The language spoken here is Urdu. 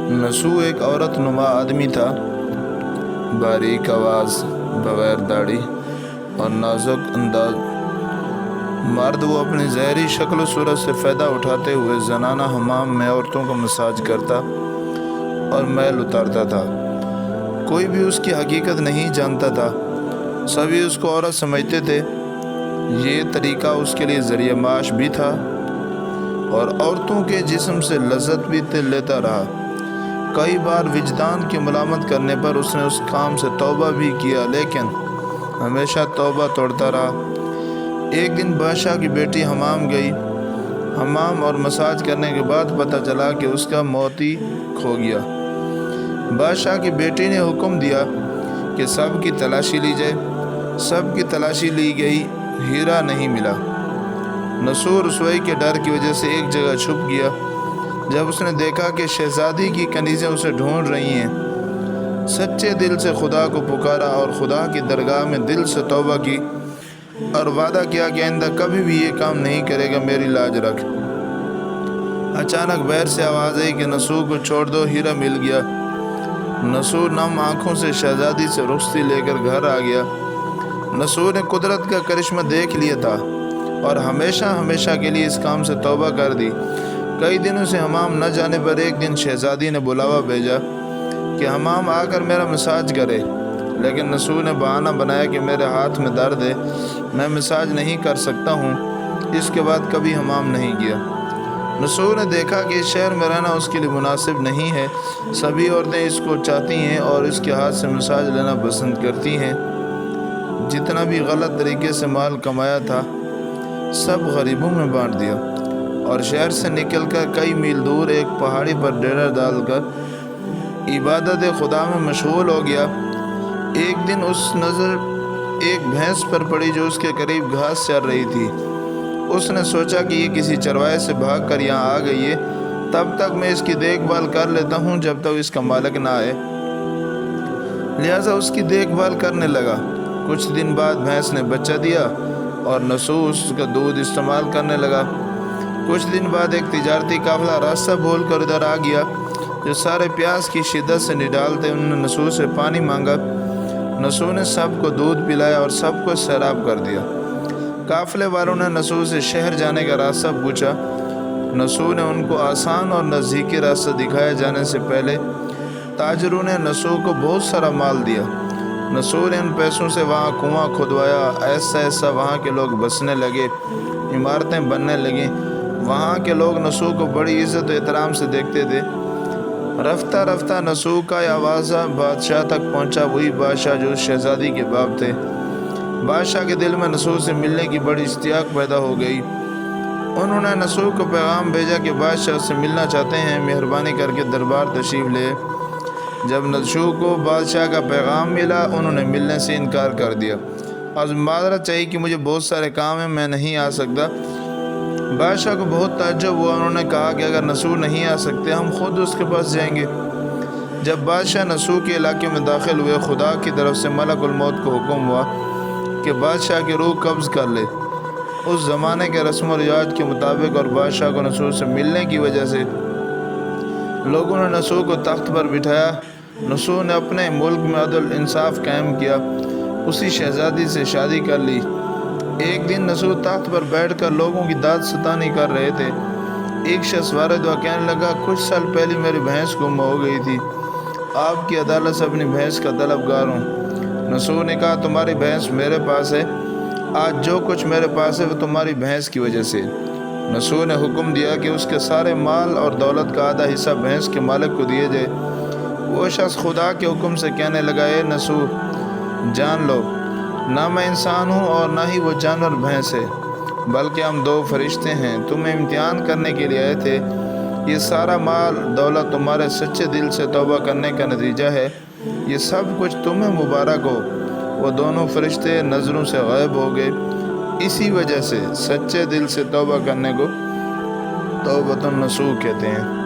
نسو ایک عورت نما آدمی تھا، باریک آواز، بغیر داڑھی اور نازک انداز۔ مرد وہ اپنی ظاہری شکل و صورت سے فائدہ اٹھاتے ہوئے زنانہ حمام میں عورتوں کو مساج کرتا اور میل اتارتا تھا۔ کوئی بھی اس کی حقیقت نہیں جانتا تھا، سبھی اس کو عورت سمجھتے تھے۔ یہ طریقہ اس کے لیے ذریعہ معاش بھی تھا اور عورتوں کے جسم سے لذت بھی لیتا رہا۔ کئی بار وجدان کی ملامت کرنے پر اس نے اس کام سے توبہ بھی کیا، لیکن ہمیشہ توبہ توڑتا رہا۔ ایک دن بادشاہ کی بیٹی حمام گئی۔ حمام اور مساج کرنے کے بعد پتہ چلا کہ اس کا موتی کھو گیا۔ بادشاہ کی بیٹی نے حکم دیا کہ سب کی تلاشی لی جائے۔ سب کی تلاشی لی گئی، ہیرا نہیں ملا۔ نسو رسوائی کے ڈر کی وجہ سے ایک جگہ چھپ گیا۔ جب اس نے دیکھا کہ شہزادی کی کنیزیں اسے ڈھونڈ رہی ہیں، سچے دل سے خدا کو پکارا اور خدا کی درگاہ میں دل سے توبہ کی اور وعدہ کیا کہ آئندہ کبھی بھی یہ کام نہیں کرے گا، میری لاج رکھ۔ اچانک باہر سے آواز آئی کہ نسو کو چھوڑ دو، ہیرا مل گیا۔ نسو نم آنکھوں سے شہزادی سے رخصتی لے کر گھر آ گیا۔ نسو نے قدرت کا کرشمہ دیکھ لیا تھا اور ہمیشہ کے لیے اس کام سے توبہ کر دی۔ کئی دنوں سے حمام نہ جانے پر ایک دن شہزادی نے بلاوا بھیجا کہ حمام آ کر میرا مساج کرے، لیکن نسو نے بہانہ بنایا کہ میرے ہاتھ میں درد ہے، میں مساج نہیں کر سکتا ہوں۔ اس کے بعد کبھی حمام نہیں گیا۔ نسو نے دیکھا کہ اس شہر میں رہنا اس کے لیے مناسب نہیں ہے۔ سبھی عورتیں اس کو چاہتی ہیں اور اس کے ہاتھ سے مساج لینا پسند کرتی ہیں۔ جتنا بھی غلط طریقے سے مال کمایا تھا سب غریبوں میں بانٹ دیا اور شہر سے نکل کر کئی میل دور ایک پہاڑی پر ڈیرا ڈال کر عبادت خدا میں مشغول ہو گیا۔ ایک دن اس نظر ایک بھینس پر پڑی جو اس کے قریب گھاس چر رہی تھی۔ اس نے سوچا کہ یہ کسی چرواہے سے بھاگ کر یہاں آ گئی ہے، تب تک میں اس کی دیکھ بھال کر لیتا ہوں جب تک اس کا مالک نہ آئے۔ لہٰذا اس کی دیکھ بھال کرنے لگا۔ کچھ دن بعد بھینس نے بچہ دیا اور نسو اس کا دودھ استعمال کرنے لگا۔ کچھ دن بعد ایک تجارتی قافلہ راستہ بھول کر ادھر آ گیا جو سارے پیاس کی شدت سے نڈالتے۔ انہوں نے نسو سے پانی مانگا۔ نسو نے سب کو دودھ پلایا اور سب کو سیراب کر دیا۔ قافلے والوں نے نسو سے شہر جانے کا راستہ پوچھا۔ نسو نے ان کو آسان اور نزدیکی راستہ دکھائے جانے سے پہلے تاجروں نے نسو کو بہت سارا مال دیا۔ نسو نے ان پیسوں سے وہاں کنواں کھدوایا۔ ایسا وہاں کے لوگ بسنے لگے، عمارتیں بننے لگیں۔ وہاں کے لوگ نسو کو بڑی عزت و احترام سے دیکھتے تھے۔ رفتہ رفتہ نسو کا آوازہ بادشاہ تک پہنچا، وہی بادشاہ جو اس شہزادی کے باپ تھے۔ بادشاہ کے دل میں نسو سے ملنے کی بڑی اشتیاق پیدا ہو گئی۔ انہوں نے نسو کو پیغام بھیجا کہ بادشاہ سے ملنا چاہتے ہیں، مہربانی کر کے دربار تشریف لے۔ جب نسو کو بادشاہ کا پیغام ملا، انہوں نے ملنے سے انکار کر دیا اور معذرت چاہی کہ مجھے بہت سارے کام ہیں، میں نہیں آ سکتا۔ بادشاہ کو بہت تعجب ہوا۔ انہوں نے کہا کہ اگر نسو نہیں آ سکتے ہم خود اس کے پاس جائیں گے۔ جب بادشاہ نسو کے علاقے میں داخل ہوئے، خدا کی طرف سے ملک الموت کو حکم ہوا کہ بادشاہ کی روح قبض کر لے۔ اس زمانے کے رسم و رواج کے مطابق اور بادشاہ کو نسو سے ملنے کی وجہ سے لوگوں نے نسو کو تخت پر بٹھایا۔ نسو نے اپنے ملک میں عدل انصاف قائم کیا، اسی شہزادی سے شادی کر لی۔ ایک دن نسو تخت پر بیٹھ کر لوگوں کی داد ستانی کر رہے تھے۔ ایک شخص وارد ہوا، کہنے لگا کچھ سال پہلے میری بھینس گم ہو گئی تھی، آپ کی عدالت سے اپنی بھینس کا طلبگار ہوں۔ نسو نے کہا تمہاری بھینس میرے پاس ہے، آج جو کچھ میرے پاس ہے وہ تمہاری بھینس کی وجہ سے۔ نسو نے حکم دیا کہ اس کے سارے مال اور دولت کا آدھا حصہ بھینس کے مالک کو دیے جائے۔ وہ شخص خدا کے حکم سے کہنے لگا اے نسو، جان لو نہ میں انسان ہوں اور نہ ہی وہ جانور بھینس ہے، بلکہ ہم دو فرشتے ہیں، تمہیں امتحان کرنے کے لیے آئے تھے۔ یہ سارا مال دولت تمہارے سچے دل سے توبہ کرنے کا نتیجہ ہے، یہ سب کچھ تمہیں مبارک ہو۔ وہ دونوں فرشتے نظروں سے غائب ہو گئے۔ اسی وجہ سے سچے دل سے توبہ کرنے کو توبۃ النصوح کہتے ہیں۔